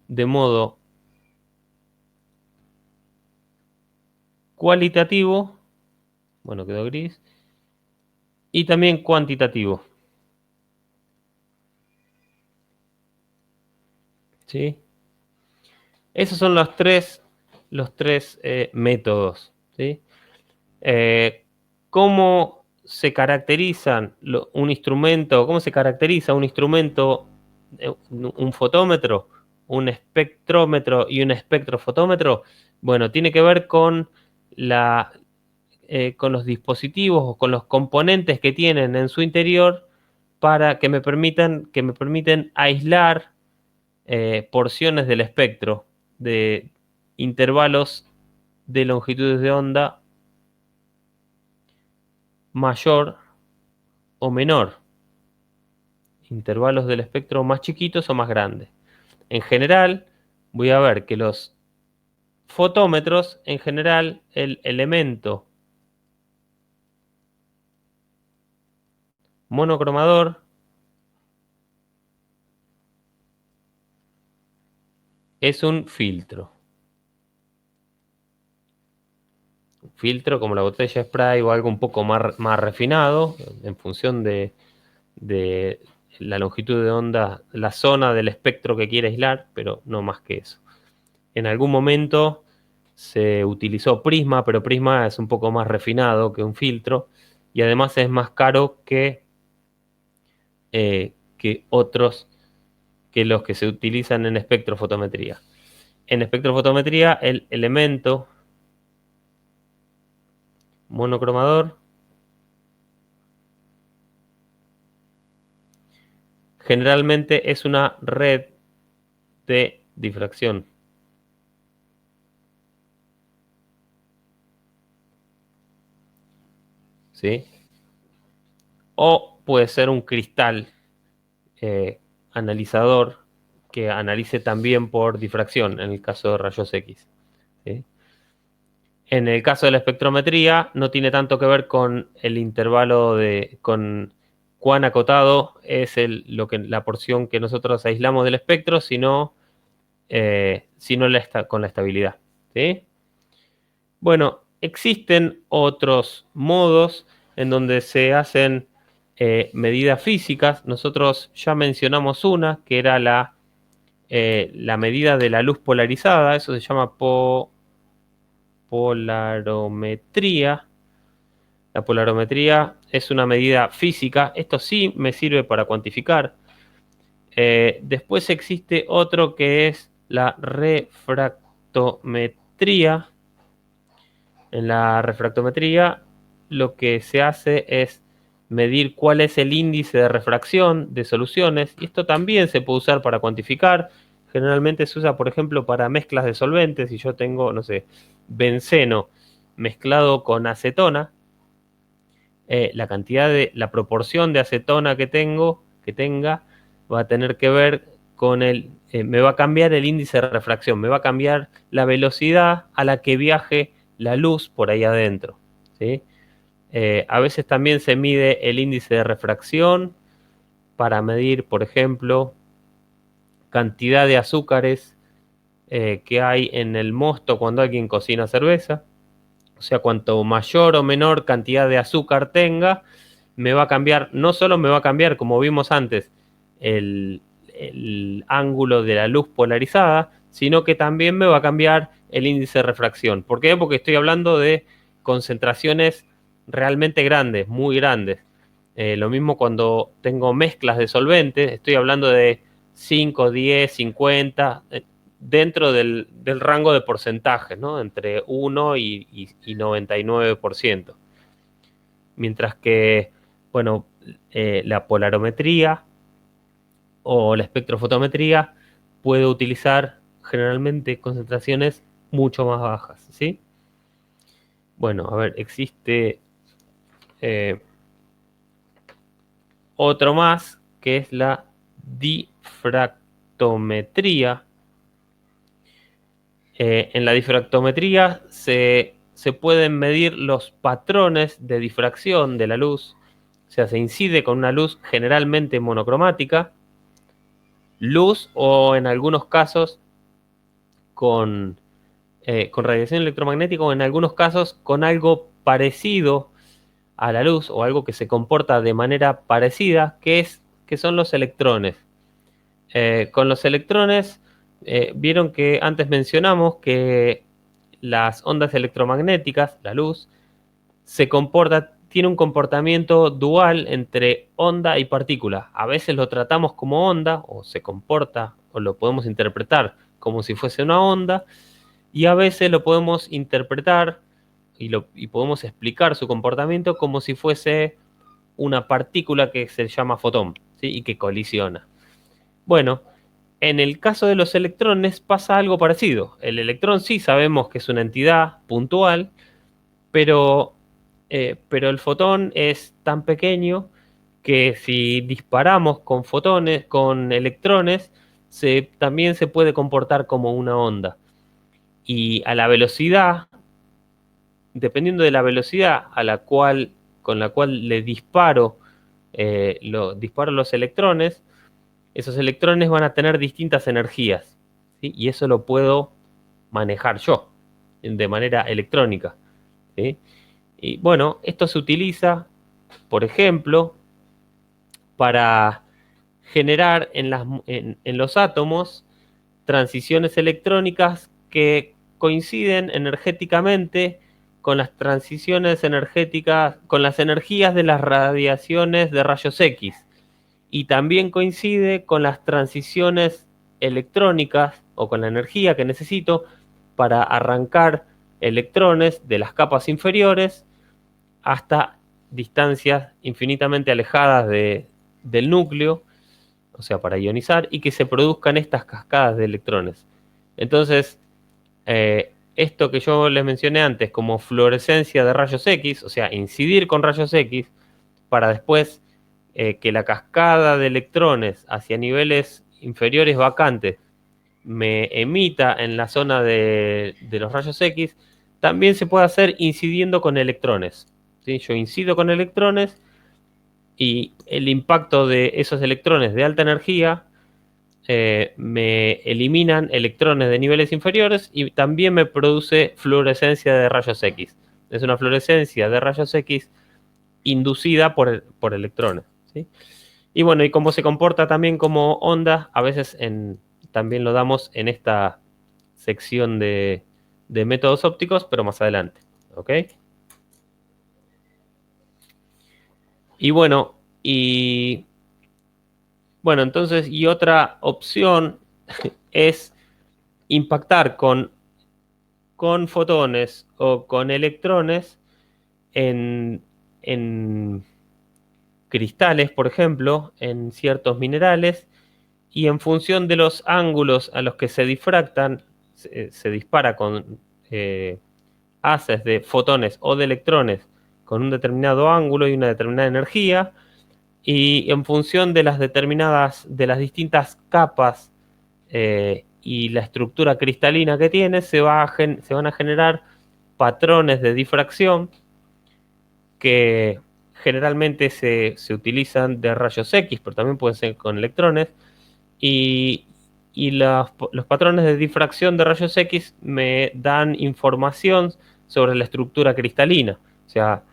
de modo cualitativo. Bueno, quedó gris. Y también cuantitativo, ¿sí? Esos son los tres métodos, ¿sí? ¿Cómo se caracteriza un instrumento, un fotómetro, un espectrómetro y un espectrofotómetro? Bueno, tiene que ver con con los dispositivos o con los componentes que tienen en su interior para que me permiten aislar porciones del espectro de intervalos de longitudes de onda mayor o menor, intervalos del espectro más chiquitos o más grandes. En general, voy a ver que los fotómetros, en general, el elemento monocromador es un filtro. Un filtro como la botella de spray o algo un poco más refinado, en función de la longitud de onda, la zona del espectro que quiere aislar, pero no más que eso. En algún momento se utilizó prisma, pero prisma es un poco más refinado que un filtro y además es más caro que otros, que los que se utilizan en espectrofotometría. En espectrofotometría el elemento monocromador generalmente es una red de difracción. ¿Sí? O puede ser un cristal analizador que analice también por difracción, en el caso de rayos X. ¿Sí? En el caso de la espectrometría, no tiene tanto que ver con el intervalo con cuán acotado es la porción que nosotros aislamos del espectro, sino con la estabilidad. ¿Sí? Bueno, existen otros modos en donde se hacen medidas físicas. Nosotros ya mencionamos una, que era la medida de la luz polarizada. Eso se llama polarometría. La polarometría es una medida física. Esto sí me sirve para cuantificar. Después existe otro que es la refractometría. En la refractometría lo que se hace es medir cuál es el índice de refracción de soluciones, y esto también se puede usar para cuantificar. Generalmente se usa, por ejemplo, para mezclas de solventes. Si yo tengo, no sé, benceno mezclado con acetona, la proporción de acetona que tenga, va a tener que ver con me va a cambiar el índice de refracción, me va a cambiar la velocidad a la que viaje la luz por ahí adentro. ¿Sí? A veces también se mide el índice de refracción para medir, por ejemplo, cantidad de azúcares que hay en el mosto cuando alguien cocina cerveza. O sea, cuanto mayor o menor cantidad de azúcar tenga, me va a cambiar, no solo me va a cambiar, como vimos antes, el ángulo de la luz polarizada, sino que también me va a cambiar el índice de refracción. ¿Por qué? Porque estoy hablando de concentraciones realmente grandes, muy grandes. Lo mismo cuando tengo mezclas de solventes, estoy hablando de 5, 10, 50, dentro del rango de porcentajes, ¿no? Entre 1 y 99%. Mientras que, bueno, la polarometría o la espectrofotometría puede utilizar generalmente concentraciones mucho más bajas, ¿sí? Bueno, a ver, existe otro más, que es la difractometría. En la difractometría se pueden medir los patrones de difracción de la luz. O sea, se incide con una luz generalmente monocromática, luz, o en algunos casos con radiación electromagnética, o en algunos casos con algo parecido a la luz, o algo que se comporta de manera parecida, que son los electrones. Con los electrones, vieron que antes mencionamos que las ondas electromagnéticas, la luz, tiene un comportamiento dual entre onda y partícula. A veces lo tratamos como onda, o se comporta, o lo podemos interpretar como si fuese una onda, y a veces lo podemos interpretar y podemos explicar su comportamiento como si fuese una partícula que se llama fotón, ¿sí? Y que colisiona. Bueno, en el caso de los electrones pasa algo parecido. El electrón sí sabemos que es una entidad puntual, pero el fotón es tan pequeño que si disparamos con fotones, con electrones, también se puede comportar como una onda. Y a la velocidad, dependiendo de la velocidad con la cual le disparo los electrones, esos electrones van a tener distintas energías, ¿sí? Y eso lo puedo manejar yo de manera electrónica, ¿sí? Y bueno, esto se utiliza, por ejemplo, para generar en los átomos transiciones electrónicas que coinciden energéticamente con las transiciones energéticas, con las energías de las radiaciones de rayos X. Y también coincide con las transiciones electrónicas, o con la energía que necesito para arrancar electrones de las capas inferiores hasta distancias infinitamente alejadas del núcleo, o sea, para ionizar, y que se produzcan estas cascadas de electrones. Entonces, esto que yo les mencioné antes como fluorescencia de rayos X, o sea, incidir con rayos X, para después que la cascada de electrones hacia niveles inferiores vacantes me emita en la zona de los rayos X, también se puede hacer incidiendo con electrones. ¿Sí? Yo incido con electrones y el impacto de esos electrones de alta energía me eliminan electrones de niveles inferiores y también me produce fluorescencia de rayos X. Es una fluorescencia de rayos X inducida por electrones. ¿Sí? Y bueno, y como se comporta también como onda, a veces también lo damos en esta sección de métodos ópticos, pero más adelante. ¿Ok? Y bueno, entonces, y otra opción es impactar con fotones o con electrones en, en cristales, por ejemplo, en ciertos minerales, y en función de los ángulos a los que se difractan, se dispara con haces de fotones o de electrones con un determinado ángulo y una determinada energía, y en función de de las distintas capas y la estructura cristalina que tiene, se van a generar patrones de difracción que generalmente se utilizan de rayos X, pero también pueden ser con electrones, y, y los patrones de difracción de rayos X me dan información sobre la estructura cristalina, o sea,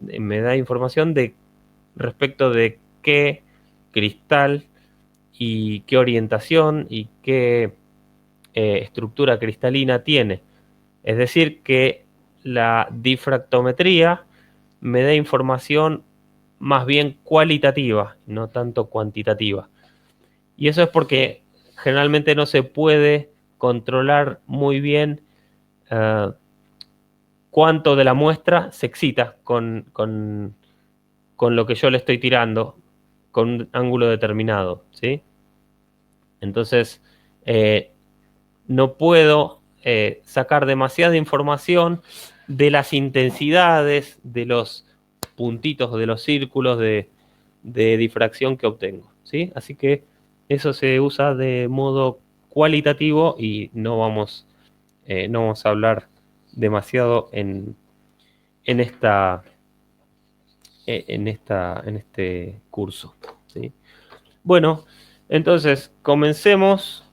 me da información respecto de qué cristal y qué orientación y qué estructura cristalina tiene. Es decir, que la difractometría me da información más bien cualitativa, no tanto cuantitativa. Y eso es porque generalmente no se puede controlar muy bien uh, cuánto de la muestra se excita con lo que yo le estoy tirando, con un ángulo determinado, ¿sí? Entonces, no puedo sacar demasiada información de las intensidades, de los puntitos, de los círculos de difracción que obtengo, ¿sí? Así que eso se usa de modo cualitativo y no vamos a hablar demasiado en en este curso, ¿sí? Bueno, entonces comencemos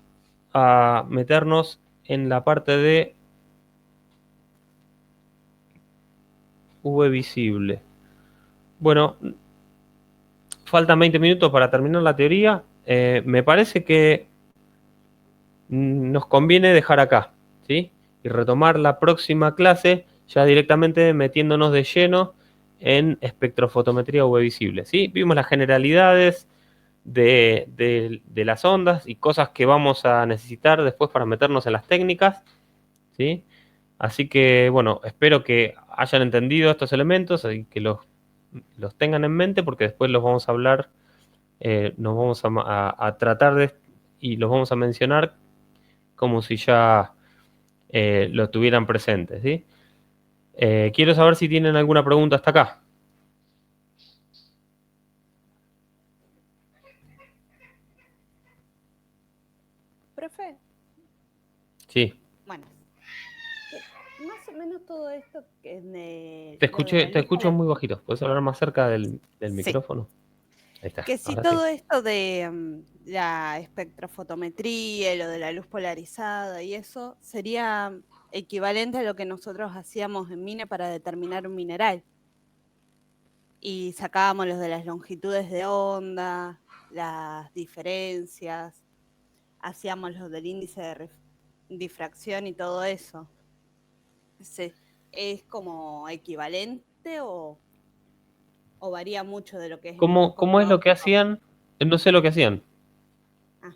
a meternos en la parte de V visible. Bueno, faltan 20 minutos para terminar la teoría. Me parece que nos conviene dejar acá, ¿sí? Y retomar la próxima clase ya directamente metiéndonos de lleno en espectrofotometría UV visible, ¿sí? Vimos las generalidades de las ondas y cosas que vamos a necesitar después para meternos en las técnicas, ¿sí? Así que, bueno, espero que hayan entendido estos elementos y que los tengan en mente porque después los vamos a hablar, nos vamos a tratar y los vamos a mencionar como si ya lo tuvieran presentes, ¿sí? Quiero saber si tienen alguna pregunta hasta acá. Profe. Sí. Bueno, más o menos todo esto que Te escucho muy bajito. ¿Puedes hablar más cerca del sí. micrófono? Ahí está. Que si Ahora todo sí. esto de la espectrofotometría y lo de la luz polarizada y eso sería equivalente a lo que nosotros hacíamos en Mine para determinar un mineral. Y sacábamos los de las longitudes de onda, las diferencias, hacíamos los del índice de difracción y todo eso. ¿Es como equivalente o varía mucho de lo que es el ¿Cómo es microscopio lo que óptico? hacían? No sé lo que hacían. Ah,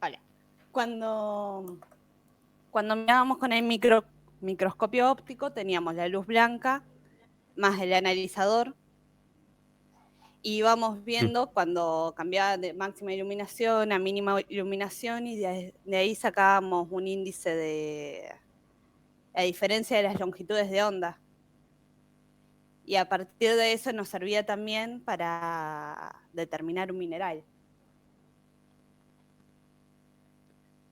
vale. Cuando mirábamos con el microscopio óptico teníamos la luz blanca más el analizador y íbamos viendo cuando cambiaba de máxima iluminación a mínima iluminación, y de ahí sacábamos un índice de la diferencia de las longitudes de onda. Y a partir de eso nos servía también para determinar un mineral.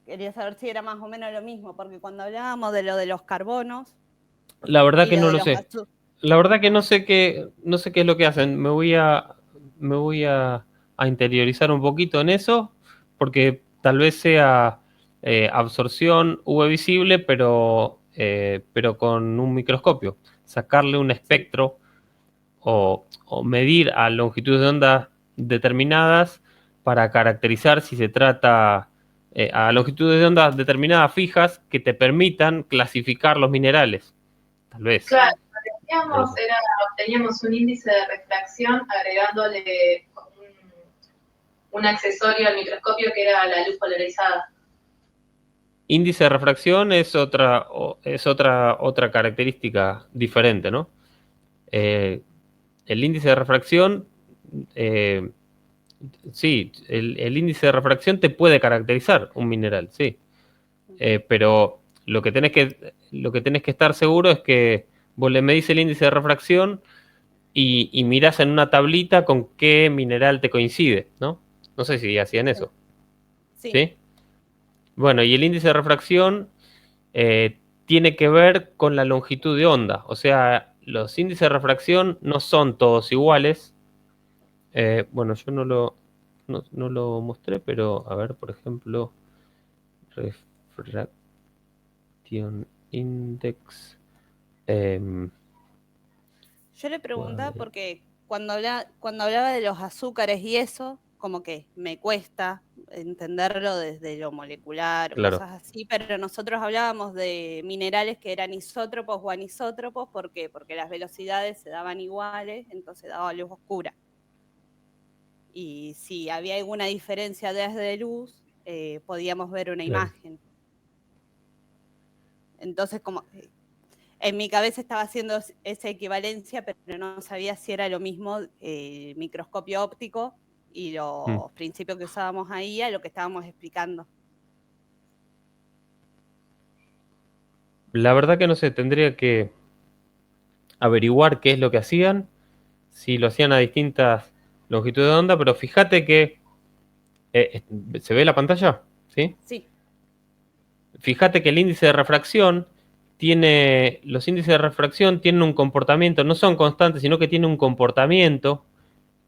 Quería saber si era más o menos lo mismo, porque cuando hablábamos de lo de los carbonos La verdad y que lo no de lo los sé. La verdad que no sé qué es lo que hacen. Me voy a interiorizar un poquito en eso, porque tal vez sea absorción UV visible, pero con un microscopio. Sacarle un espectro o medir a longitudes de onda determinadas para caracterizar si se trata a longitudes de onda determinadas fijas que te permitan clasificar los minerales. Tal vez. Claro, lo que hacíamos era, obteníamos un índice de refracción agregándole un accesorio al microscopio que era la luz polarizada. Índice de refracción es otra característica diferente, ¿no? El índice de refracción, eh, sí, el índice de refracción te puede caracterizar un mineral, sí. Pero lo que tenés que estar seguro es que vos le medís el índice de refracción y mirás en una tablita con qué mineral te coincide, ¿no? No sé si hacían eso. Sí. ¿Sí? Bueno, y el índice de refracción tiene que ver con la longitud de onda. O sea, los índices de refracción no son todos iguales. Bueno, yo no lo mostré, pero a ver, por ejemplo, refracción index. Yo le preguntaba porque cuando hablaba de los azúcares y eso, como que me cuesta entenderlo desde lo molecular o Claro. cosas así, pero nosotros hablábamos de minerales que eran isótropos o anisótropos. ¿Por qué? Porque las velocidades se daban iguales, entonces daba luz oscura. Y si había alguna diferencia de luz, podíamos ver una Claro. imagen. Entonces, como en mi cabeza estaba haciendo esa equivalencia, pero no sabía si era lo mismo el microscopio óptico y los principios que usábamos ahí a lo que estábamos explicando. La verdad que no sé, tendría que averiguar qué es lo que hacían, si lo hacían a distintas longitudes de onda, pero fíjate que ¿se ve la pantalla? ¿Sí? Sí. Fíjate que el índice de refracción los índices de refracción tienen un comportamiento, no son constantes, sino que tienen un comportamiento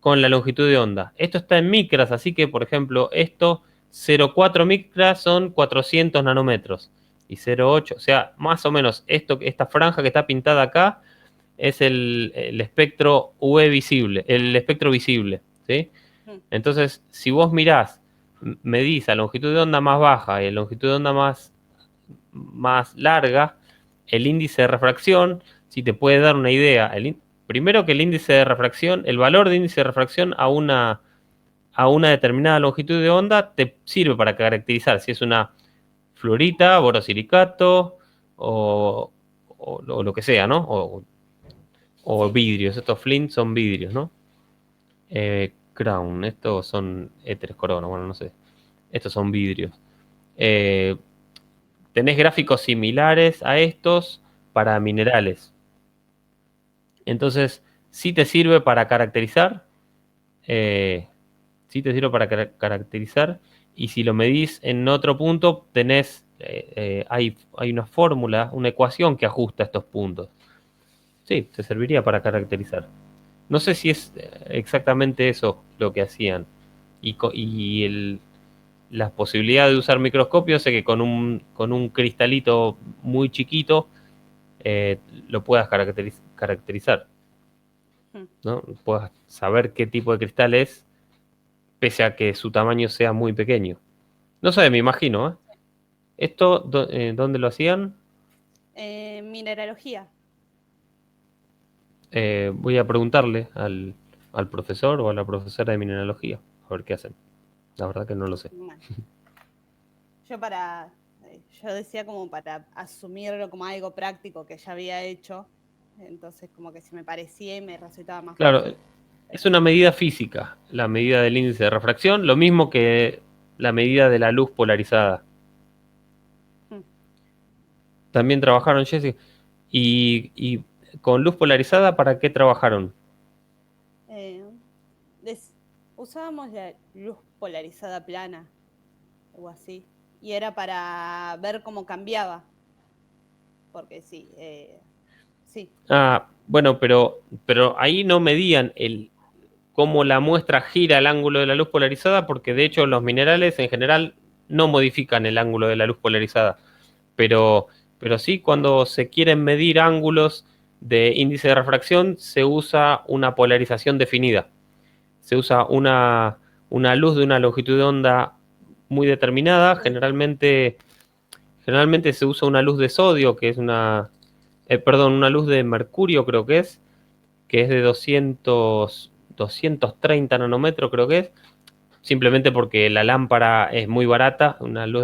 con la longitud de onda. Esto está en micras, así que, por ejemplo, esto 0,4 micras son 400 nanómetros. Y 0,8, o sea, más o menos esta franja que está pintada acá es el espectro UV visible, el espectro visible, ¿sí? Entonces, si vos mirás, medís a longitud de onda más baja y a longitud de onda más larga, el índice de refracción, si te puede dar una idea, primero que el índice de refracción, el valor de índice de refracción a una determinada longitud de onda te sirve para caracterizar si es una fluorita, borosilicato o lo que sea, ¿no? O vidrios, estos flint son vidrios, ¿no? Crown, estos son éteres corona, bueno, no sé. Estos son vidrios. Tenés gráficos similares a estos para minerales. Entonces, sí te sirve para caracterizar. Sí te sirve para caracterizar. Y si lo medís en otro punto, hay una fórmula, una ecuación que ajusta estos puntos. Sí, te serviría para caracterizar. No sé si es exactamente eso lo que hacían. Y la posibilidad de usar microscopio, sé que con un cristalito muy chiquito lo puedas caracterizar, ¿no? Puedas saber qué tipo de cristal es, pese a que su tamaño sea muy pequeño. No sé, me imagino, ¿eh? ¿Esto dónde lo hacían? Mineralogía. Voy a preguntarle al profesor o a la profesora de mineralogía, a ver qué hacen. La verdad que no lo sé. Bueno, yo decía como para asumirlo como algo práctico que ya había hecho, entonces como que se me parecía y me resultaba más Claro, fácil. Es una medida física, la medida del índice de refracción, lo mismo que la medida de la luz polarizada. También trabajaron, Jessy. Y con luz polarizada, ¿para qué trabajaron? Usábamos la luz polarizada plana o así. Y era para ver cómo cambiaba. Porque sí, sí. Ah, bueno, pero ahí no medían cómo la muestra gira el ángulo de la luz polarizada, porque de hecho los minerales en general no modifican el ángulo de la luz polarizada. Pero sí, cuando se quieren medir ángulos de índice de refracción, se usa una polarización definida. Se usa una luz de una longitud de onda muy determinada. Generalmente se usa una luz de sodio, que es una luz de mercurio, creo que es de 230 nanómetros, creo que es, simplemente porque la lámpara es muy barata. Una luz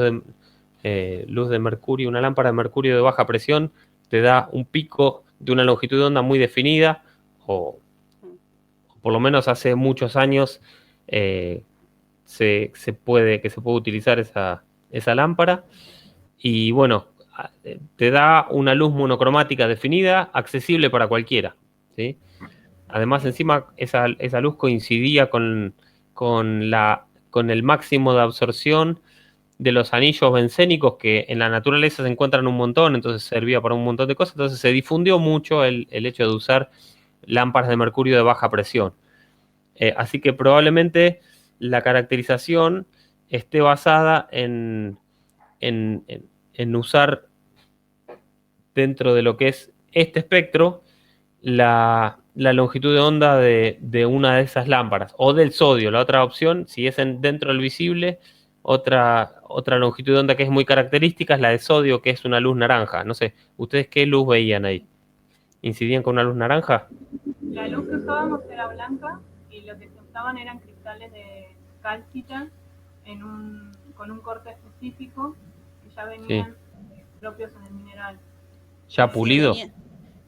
de mercurio, una lámpara de mercurio de baja presión te da un pico de una longitud de onda muy definida, o por lo menos hace muchos años se puede utilizar esa lámpara. Y bueno, te da una luz monocromática definida, accesible para cualquiera, ¿sí? Además, encima, esa luz coincidía con el máximo de absorción de los anillos bencénicos, que en la naturaleza se encuentran un montón, entonces servía para un montón de cosas. Entonces se difundió mucho el hecho de usar lámparas de mercurio de baja presión. Así que probablemente la caracterización esté basada en usar, dentro de lo que es este espectro, la longitud de onda de una de esas lámparas, o del sodio. La otra opción, si es dentro del visible, otra longitud de onda que es muy característica es la de sodio, que es una luz naranja. No sé, ¿ustedes qué luz veían ahí? ¿Incidían con una luz naranja? La luz que usábamos era blanca y lo que se usaban eran cristales de cálcita con un corte específico que ya venían propios en el mineral. ¿Ya pulido?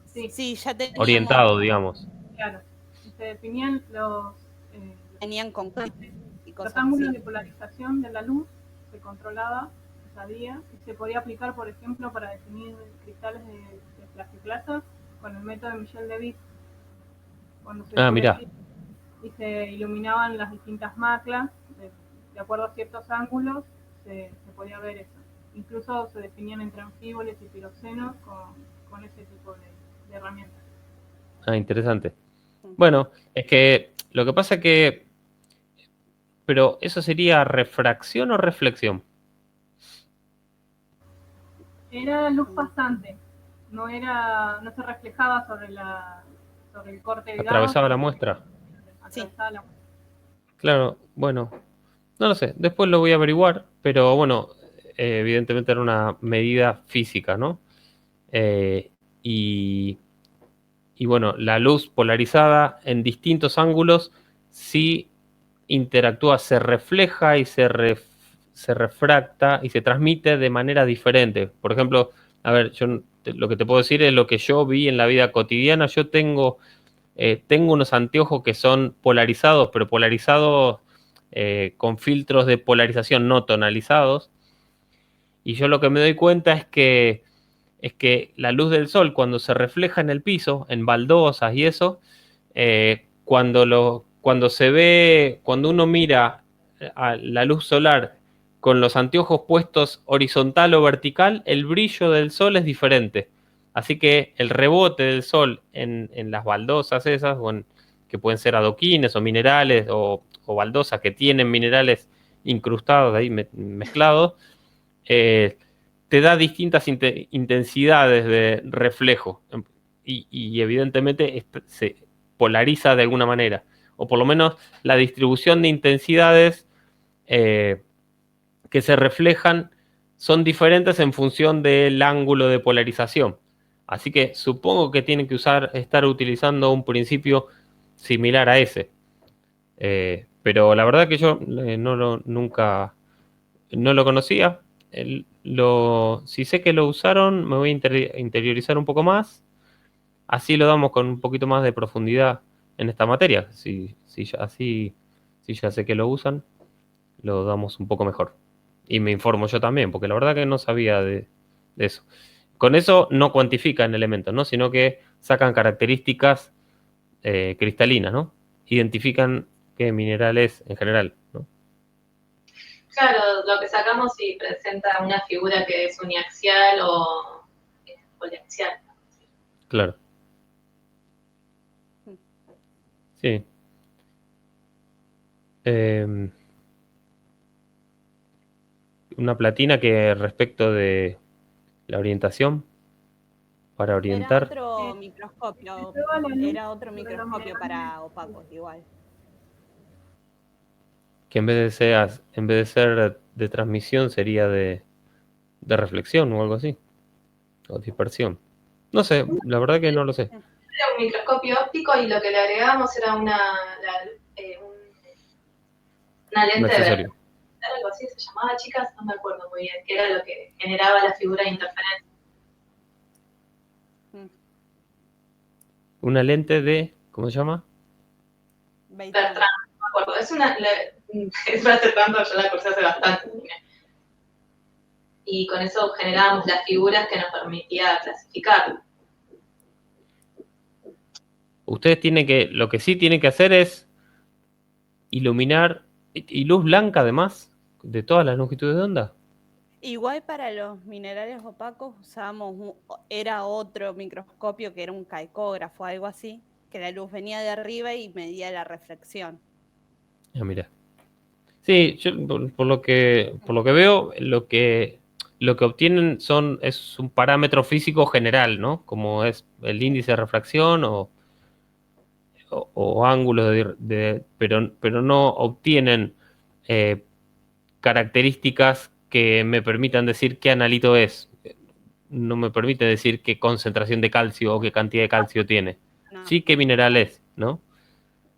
Sí, ya teníamos. Orientado, digamos. Claro. Y se definían Venían con los ángulos de polarización de la luz, se controlaba, se sabía, y se podía aplicar, por ejemplo, para definir cristales de plagioclasas con el método de Michel de Vic. Mirá. Y se iluminaban las distintas maclas, de acuerdo a ciertos ángulos, se podía ver eso. Incluso se definían entre anfíboles y piroxenos con ese tipo de herramientas. Interesante. Bueno, es que lo que pasa es que... Pero, ¿eso sería refracción o reflexión? Era luz pasante, no se reflejaba sobre el corte de ¿Atravesaba la muestra? Atravesaba la muestra. Claro, bueno, no lo sé, después lo voy a averiguar, pero bueno, evidentemente era una medida física, ¿no? Y bueno, la luz polarizada en distintos ángulos sí interactúa, se refleja y se refracta y se transmite de manera diferente. Por ejemplo, a ver, yo lo que te puedo decir es lo que yo vi en la vida cotidiana. Yo tengo unos anteojos que son polarizados, pero polarizados con filtros de polarización no tonalizados. Y yo lo que me doy cuenta es que la luz del sol, cuando se refleja en el piso, en baldosas y eso, cuando uno mira a la luz solar con los anteojos puestos horizontal o vertical, el brillo del sol es diferente. Así que el rebote del sol en las baldosas esas, que pueden ser adoquines o minerales o baldosas que tienen minerales incrustados ahí mezclados, te da distintas intensidades de reflejo y evidentemente se polariza de alguna manera, o por lo menos la distribución de intensidades que se reflejan son diferentes en función del ángulo de polarización. Así que supongo que tienen que estar utilizando un principio similar a ese. Pero la verdad que yo nunca no lo conocía. Si sé que lo usaron, me voy a interiorizar un poco más. Así lo damos con un poquito más de profundidad en esta materia. Si ya sé que lo usan, lo damos un poco mejor. Y me informo yo también, porque la verdad que no sabía de eso. Con eso no cuantifican elementos, ¿no? Sino que sacan características cristalinas, ¿no? Identifican qué mineral es en general, ¿no? Claro, lo que sacamos si presenta una figura que es uniaxial o poliaxial. Claro. Sí. Una platina que respecto de la orientación, para Era orientar, otro microscopio, Toda la luz era otro de los microscopio minerales. para opacos igual. que en vez de ser de transmisión sería de reflexión o algo así, o dispersión. No sé, la verdad que no lo sé. Era un microscopio óptico y lo que le agregábamos era una Un lente de accesorio. ver, algo así se llamaba, chicas, no me acuerdo muy bien, que era lo que generaba la figura de interferencia. Una lente de, ¿cómo se llama? Beltrán. Bertrand, no me acuerdo. Es hace tanto, yo la cursé hace bastante. Y con eso generábamos las figuras que nos permitía clasificarlo. Ustedes lo que sí tienen que hacer es iluminar, y luz blanca además, de todas las longitudes de onda. Igual para los minerales opacos usábamos, era otro microscopio que era un caicógrafo, algo así, que la luz venía de arriba y medía la reflexión. Ah, mira. Sí, yo por lo que veo, lo que obtienen es un parámetro físico general, ¿no? Como es el índice de refracción o ángulos pero no obtienen eh, características que me permitan decir qué analito es. No me permite decir qué concentración de calcio o qué cantidad de calcio tiene. No. Sí, qué mineral es, ¿no?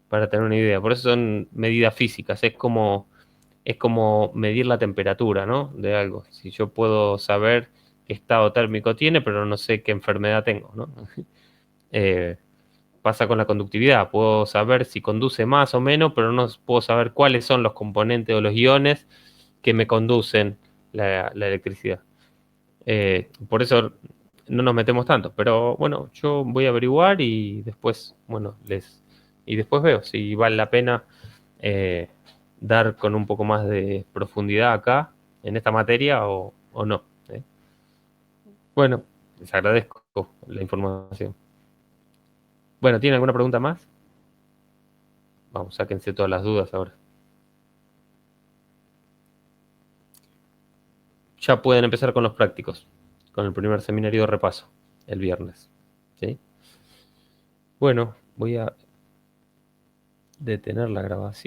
Para tener una idea. Por eso son medidas físicas. Es como medir la temperatura, ¿no? De algo. Si yo puedo saber qué estado térmico tiene, pero no sé qué enfermedad tengo, ¿no? Pasa con la conductividad. Puedo saber si conduce más o menos, pero no puedo saber cuáles son los componentes o los iones que me conducen la electricidad. Por eso no nos metemos tanto. Pero bueno, yo voy a averiguar y después, bueno, después veo si vale la pena dar con un poco más de profundidad acá en esta materia o no. Bueno, les agradezco la información. Bueno, ¿tienen alguna pregunta más? Vamos, sáquense todas las dudas ahora. Ya pueden empezar con los prácticos, con el primer seminario de repaso, el viernes. ¿Sí? Bueno, voy a detener la grabación.